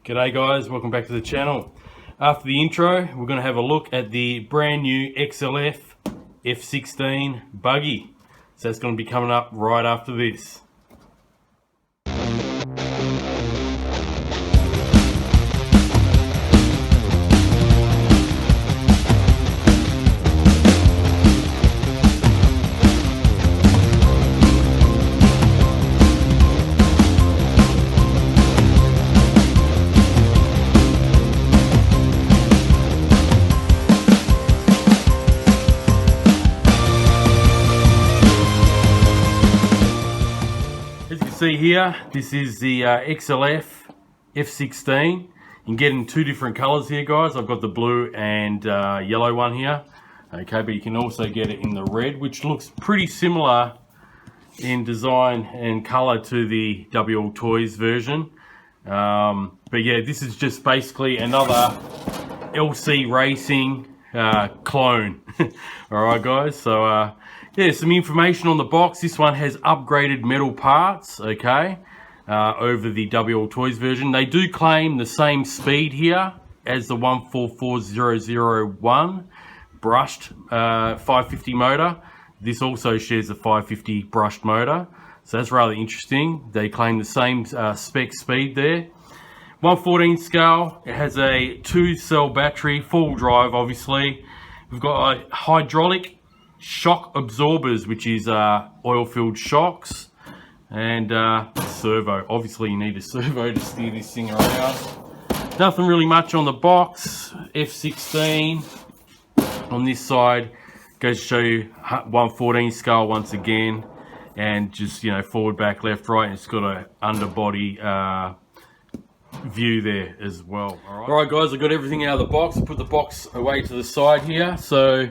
G'day guys, welcome back to the channel. After the intro, we're going to have a look at the brand new XLF F16 Buggy. So that's going to be coming up right after this. See here, this is the XLF F16. You can get in two different colors here, guys. I've got the blue and yellow one here. Okay, but you can also get it in the red, which looks pretty similar in design and color to the WLtoys version. But yeah, this is just basically another LC Racing clone. Alright guys, so yeah, some information on the box. This one has upgraded metal parts, okay, over the WLtoys version. They do claim the same speed here as the 144001 brushed 550 motor. This also shares the 550 brushed motor, so that's rather interesting. They claim the same spec speed there. 114 scale. It has a 2-cell battery, full drive obviously. We've got a hydraulic shock absorbers, which is oil-filled shocks, and servo. Obviously you need a servo to steer this thing around. Nothing really much on the box. F16 on this side goes to show you 114 scale once again, and just, you know, forward, back, left, right, and it's got a underbody view there as well. Alright guys, I got everything out of the box. I put the box away to the side here. So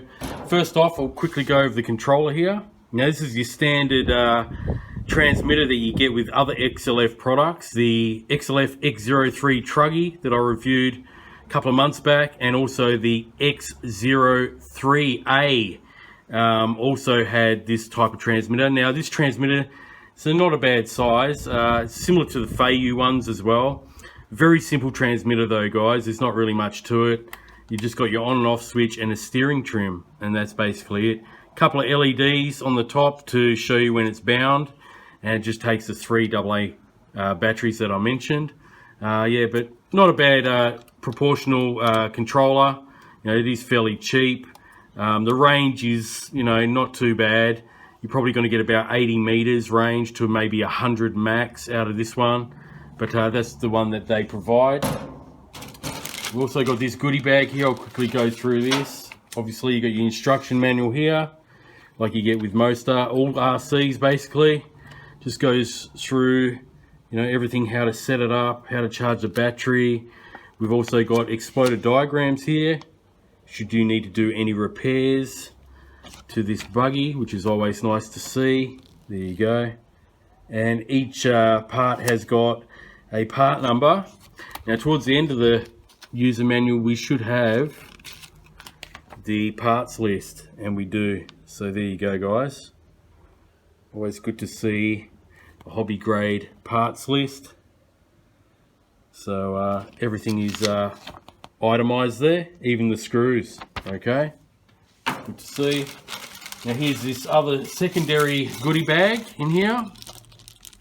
first off, I'll quickly go over the controller here. Now this is your standard transmitter that you get with other XLF products. The XLF X03 Truggy that I reviewed a couple of months back, and also the X03A also had this type of transmitter. Now this transmitter, so not a bad size, similar to the Feiyu ones as well. Very simple transmitter though, guys. There's not really much to it. You just got your on and off switch and a steering trim, and that's basically it. Couple of LEDs on the top to show you when it's bound, and it just takes the 3 AA batteries that I mentioned. Yeah, but not a bad proportional controller. You know, it is fairly cheap. The range is, you know, not too bad. You're probably going to get about 80 meters range to maybe 100 max out of this one. But that's the one that they provide. We've also got this goodie bag here. I'll quickly go through this. Obviously you got your instruction manual here, like you get with most all RCs basically. Just goes through, you know, everything, how to set it up, how to charge the battery. We've also got exploded diagrams here, should you need to do any repairs to this buggy, which is always nice to see. There you go. And each part has got a part number. Now towards the end of the user manual we should have the parts list, and we do. So there you go guys. Always good to see a hobby grade parts list. So everything is itemized there, even the screws. Okay, good to see. Now here's this other secondary goodie bag in here,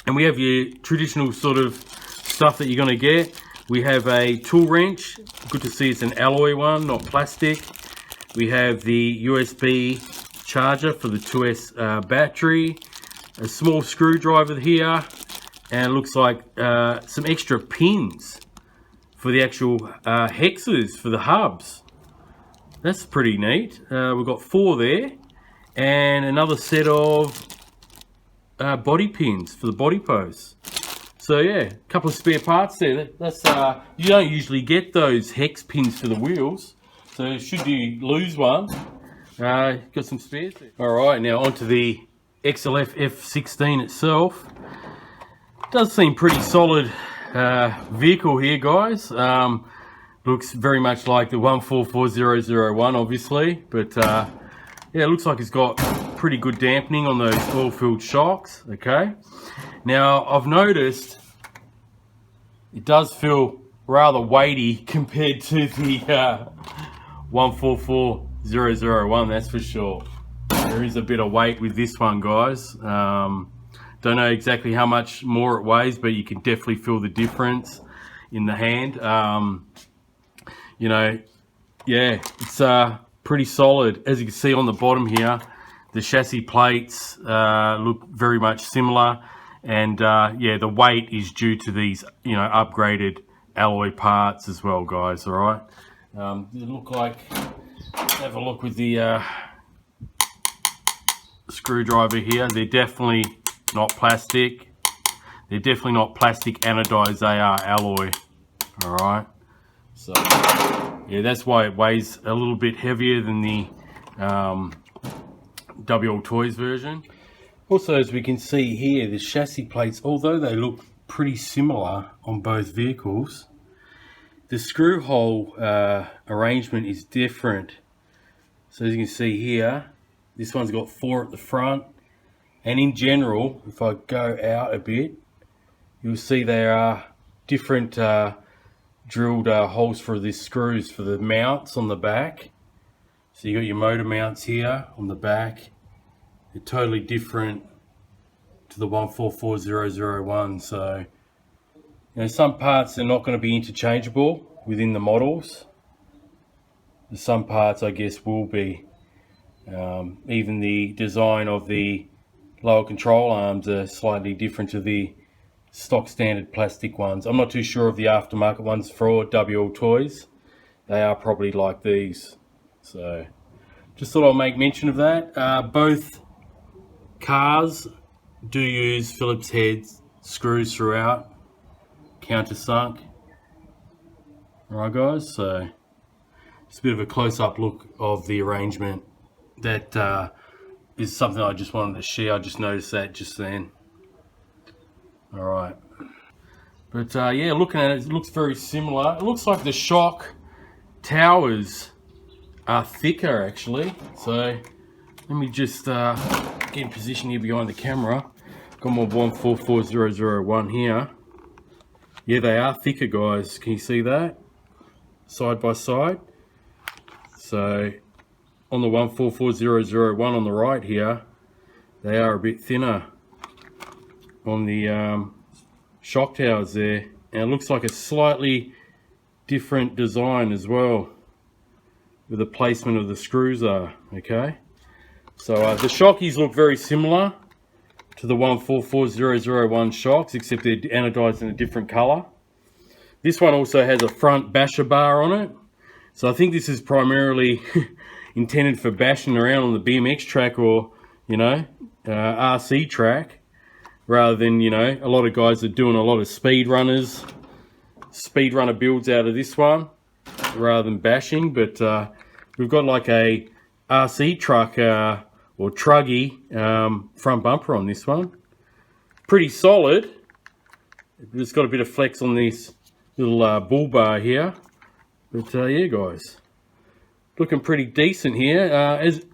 and we have your traditional sort of stuff that you're going to get. We have a tool wrench. Good to see it's an alloy one, not plastic. We have the USB charger for the 2S battery, a small screwdriver here, and it looks like some extra pins for the actual hexes for the hubs. That's pretty neat. We've got 4 there, and another set of body pins for the body posts. So yeah, a couple of spare parts there. That's you don't usually get those hex pins for the wheels, so should you lose one, got some spares there. Alright, now onto the XLF F16 itself. Does seem pretty solid vehicle here, guys. Looks very much like the 144001 obviously, but yeah, it looks like it's got pretty good dampening on those oil-filled shocks. Okay, now I've noticed it does feel rather weighty compared to the 144001, that's for sure. There is a bit of weight with this one, guys. Don't know exactly how much more it weighs, but you can definitely feel the difference in the hand. You know, yeah, it's pretty solid. As you can see on the bottom here, the chassis plates look very much similar, and yeah, the weight is due to these, you know, upgraded alloy parts as well, guys. All right, they look like, have a look with the screwdriver here. They're definitely not plastic. They're definitely not plastic anodized. They are alloy. All right, so yeah, that's why it weighs a little bit heavier than the WLtoys version. Also, as we can see here, the chassis plates, although they look pretty similar on both vehicles, the screw hole arrangement is different. So as you can see here, this one's got 4 at the front, and in general, if I go out a bit, you'll see there are different drilled holes for the screws for the mounts on the back. So you got your motor mounts here on the back. They're totally different to the 144001. So, you know, some parts are not going to be interchangeable within the models. Some parts, I guess, will be. Even the design of the lower control arms are slightly different to the stock standard plastic ones. I'm not too sure of the aftermarket ones for WLtoys. They are probably like these. So just thought I'll make mention of that. Both cars do use Phillips head screws throughout, countersunk. Alright guys, so just a bit of a close-up look of the arrangement. That is something I just wanted to share. I just noticed that just then. Alright, but yeah, looking at it, it looks very similar. It looks like the shock towers are thicker actually. So let me just get in position here behind the camera. Got my 144001 here. Yeah, they are thicker, guys. Can you see that? Side by side. So on the 144001 on the right here, they are a bit thinner on the shock towers there, and it looks like a slightly different design as well with the placement of the screws are. Okay, so the shockies look very similar to the 144001 shocks, except they're anodized in a different color. This one also has a front basher bar on it, so I think this is primarily intended for bashing around on the BMX track or, you know, RC track, rather than, you know, a lot of guys are doing a lot of speed runner builds out of this one rather than bashing. But we've got like a RC truck or truggy front bumper on this one. Pretty solid. It's got a bit of flex on this little bull bar here, but yeah guys, looking pretty decent here.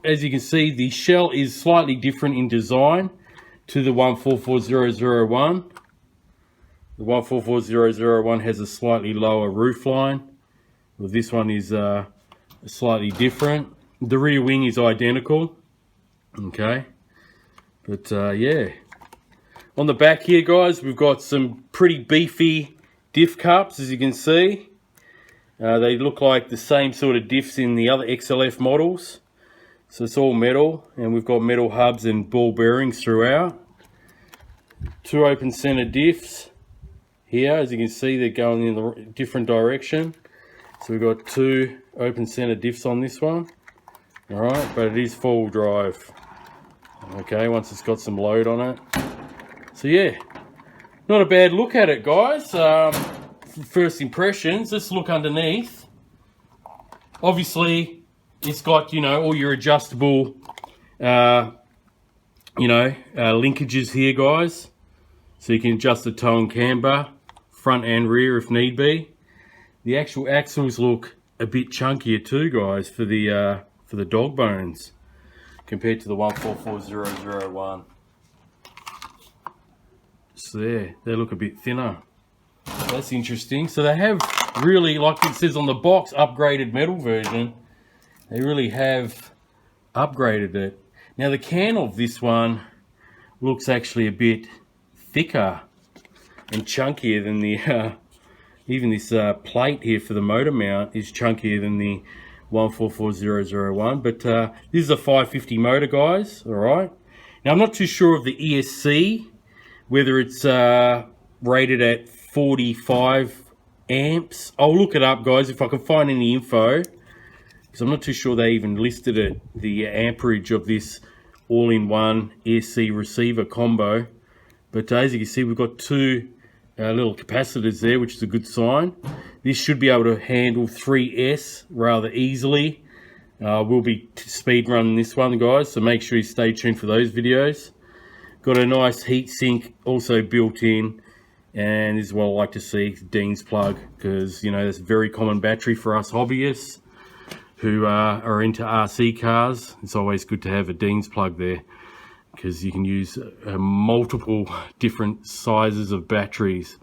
As you can see, the shell is slightly different in design to the 144001. The 144001 has a slightly lower roof line. Well, this one is slightly different. The rear wing is identical. Okay, but yeah, on the back here guys, we've got some pretty beefy Diff Cups, as you can see. They look like the same sort of diffs in the other XLF models. So it's all metal, and we've got metal hubs and ball bearings throughout. 2 open center diffs here, as you can see, they're going in a different direction. So we've got 2 open center diffs on this one. Alright, but it is 4-wheel drive. Okay, once it's got some load on it. So yeah, not a bad look at it, guys. First impressions, let's look underneath. Obviously, it's got, you know, all your adjustable, linkages here, guys. So you can adjust the toe and camber, front and rear if need be. The actual axles look a bit chunkier too, guys, for the dog bones compared to the 144001. So there, they look a bit thinner. That's interesting. So they have really, like it says on the box, upgraded metal version. They really have upgraded it. Now the can of this one looks actually a bit thicker and chunkier than the even this plate here for the motor mount is chunkier than the 144001. But this is a 550 motor, guys. All right. Now I'm not too sure of the ESC, whether it's rated at 45 amps. I'll look it up, guys, if I can find any info, because I'm not too sure they even listed it, the amperage of this all-in-one ESC receiver combo. But as you can see, we've got two little capacitors there, which is a good sign. This should be able to handle 3S rather easily. We'll be speed running this one, guys, so make sure you stay tuned for those videos. Got a nice heat sink also built in, and this is what I like to see, Dean's plug, because you know that's a very common battery for us hobbyists who are into RC cars. It's always good to have a Dean's plug there, because you can use multiple different sizes of batteries.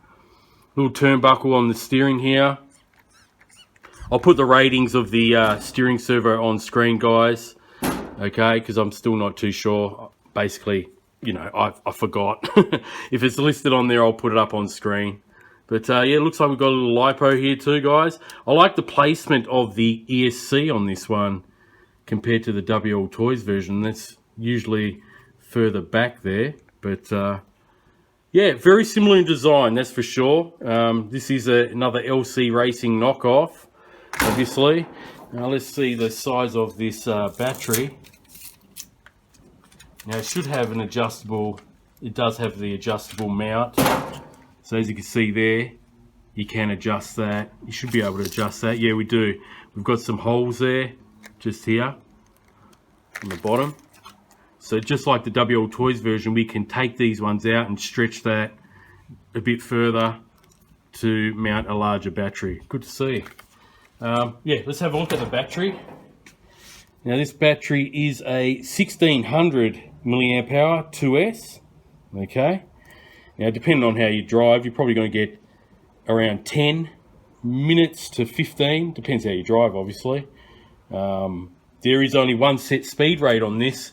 Little turnbuckle on the steering here. I'll put the ratings of the steering servo on screen, guys, okay, because I'm still not too sure. Basically, you know, I forgot. If it's listed on there, I'll put it up on screen. But yeah, it looks like we've got a little LiPo here too, guys. I like the placement of the ESC on this one compared to the WLtoys version. That's usually further back there. But yeah, very similar in design, that's for sure. This is another LC Racing knockoff, obviously. Now let's see the size of this battery. Now it should have an adjustable, it does have the adjustable mount. So as you can see there, you can adjust that. You should be able to adjust that. Yeah, we do. We've got some holes there, just here on the bottom. So just like the WLtoys version, we can take these ones out and stretch that a bit further to mount a larger battery. Good to see. Yeah, let's have a look at the battery. Now this battery is a 1600 milliamp hour 2S. Okay. Now depending on how you drive, you're probably going to get around 10 minutes to 15. Depends how you drive, obviously. There is only one set speed rate on this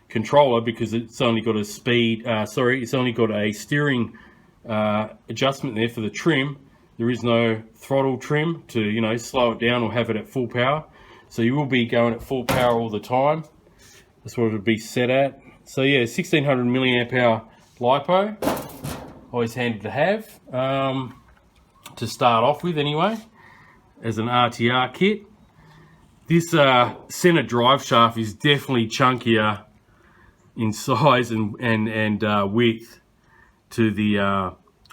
controller because it's only got a speed. It's only got a steering adjustment there for the trim. There is no throttle trim to, you know, slow it down or have it at full power. So you will be going at full power all the time. That's what it would be set at. So yeah, 1600 milliamp hour LiPo. Always handy to have, to start off with anyway, as an RTR kit. This center drive shaft is definitely chunkier in size and width to the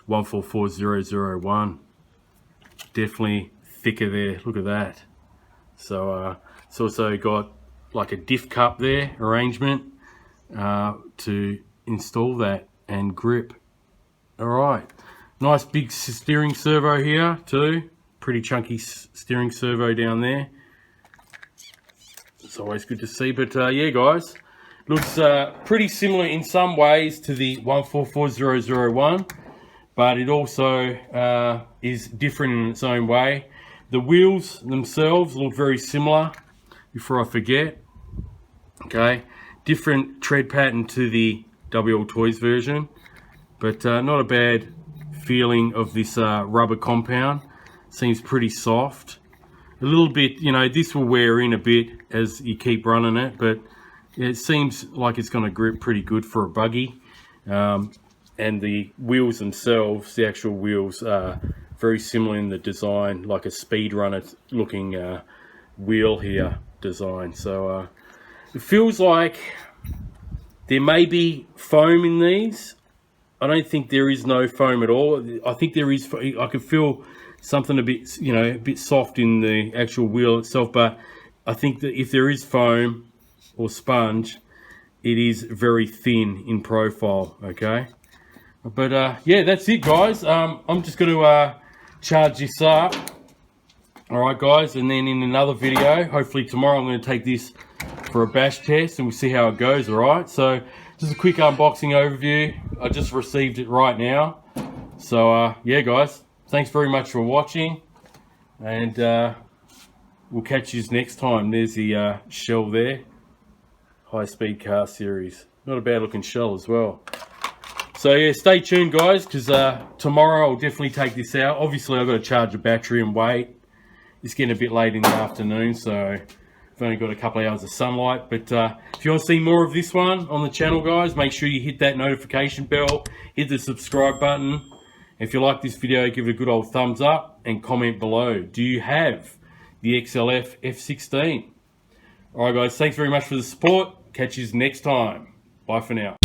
144001. Definitely thicker there, look at that. So it's also got like a Diff Cup there arrangement to install that and grip. All right, nice big steering servo here too. Pretty chunky steering servo down there. It's always good to see. But yeah, guys, looks pretty similar in some ways to the 144001, but it also is different in its own way. The wheels themselves look very similar. Before I forget, okay, different tread pattern to the WLtoys version. But not a bad feeling of this rubber compound. Seems pretty soft. A little bit, you know, this will wear in a bit as you keep running it, but it seems like it's going to grip pretty good for a buggy. And the wheels themselves, the actual wheels, are very similar in the design, like a speedrunner looking wheel here design. So it feels like there may be foam in these. I don't think there is no foam at all. I think there is. I could feel something a bit, you know, a bit soft in the actual wheel itself. But I think that if there is foam or sponge, it is very thin in profile. Okay. But yeah, that's it, guys. I'm just going to charge this up. All right, guys, and then in another video, hopefully tomorrow, I'm going to take this for a bash test and we'll see how it goes. All right. So just a quick unboxing overview. I just received it right now. So yeah, guys, thanks very much for watching, and we'll catch you next time. There's the shell there, high speed car series. Not a bad looking shell as well. So yeah, stay tuned guys, because tomorrow I'll definitely take this out. Obviously I've got to charge the battery and wait. It's getting a bit late in the afternoon, so I've only got a couple of hours of sunlight. But if you want to see more of this one on the channel guys, make sure you hit that notification bell, hit the subscribe button. If you like this video, give it a good old thumbs up and comment below. Do you have the XLF F16? Alright guys, thanks very much for the support. Catch you next time. Bye for now.